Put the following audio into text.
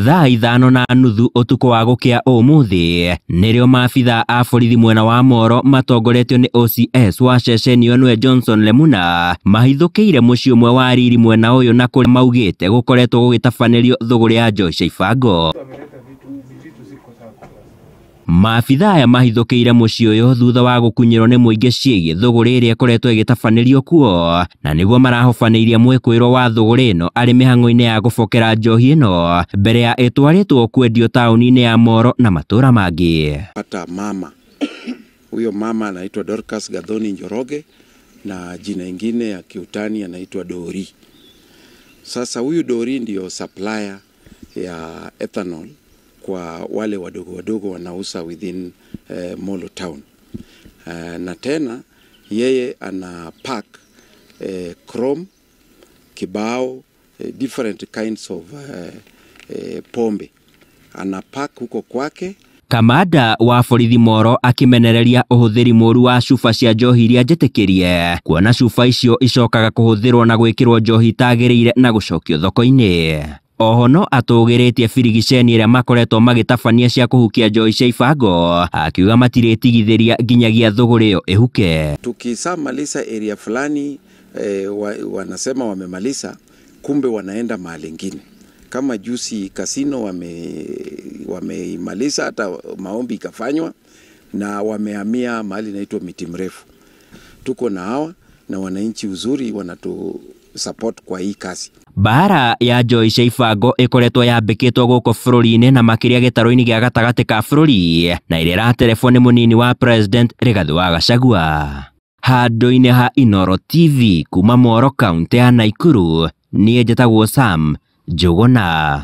Thaa 5:30 utuko wa gukia umuthi nirio maabitha a borithi mwena wa Moro matongoretio ni OCS wa ceceni ĩyo nĩwe Johnson Lemuna mahithũkĩire muciĩ ũmwe wa Riri mwena ũyũ na kũrĩa maugĩte gũkoretwo gũgĩtabanĩrio thũgũrĩ ya Joyce Ibango. Maabitha aya mahithũkĩire muciĩ ũyũ thutha wa gũkunyĩrwo nĩ mũingĩ ciĩgiĩ thũgũrĩ ĩrĩa ĩkoretwo ĩgĩtabanĩrio kuo, na nĩguo marahobanĩirie mwĩkũĩrwo wa thũgũrĩ ĩno arĩ mĩhang'o-inĩ ya gũbokera njohi ĩno mbere ya ĩtwarĩtwo kwendio taũni-inĩ ya Moro na matũra mangĩ. Hata mama huyo mama anaitwa Dorcas Gathoni Njoroge na jina ingine ya kiutani anaitwa Dori. Sasa huyu Dori ndio supplier ya ethanol kwa wale wadogo wanauza within Molo town. Na tena yeye ana pack chrome, kibao, different kinds of pombe. Ana pack huko kwake. Kamanda wa borithi Moro akimenereria ũhũthĩri mũru wa cuba cia njohi iria njĩtĩkĩrie, kuona cuba icio icokaga kũhũthĩrwo na gwĩkĩrwo njohi itagĩrĩire na gũcokio thoko-inĩ. Oho no atũgĩrĩtie birigiceni ĩrĩa makoretwo magĩtabania cia kũhukia njohi cia Ibango, akiuga matirĩtigithĩria nginyagia thũgũrĩ ĩyo ĩhuke. Tukisamaliza area fulani wanasema wamemaliza, kumbe wanaenda mahali ingine. Kama juzi kasino wameimaliza, hata maombi ikafanywa na wamehamia mahali inaitwa Miti Mrefu. Tuko na hawa na wananchi uzuri wanatu support kwa hii kazi. Bara ya Joyce Ibango ĩkoretwo yambĩkĩtwo gũkũ bũrũri-inĩ na makĩria gĩtarũ-inĩ gĩa gatagatĩ ka bũrũri, na ĩrĩa ĩraterebwo nĩ mũnini wa President Rigathĩ wa Gachagua. Handũ-inĩ ha Inooro TV kuma Moro kaunti ya Nakuru, niĩ njĩtagwo Sam Njũgũna.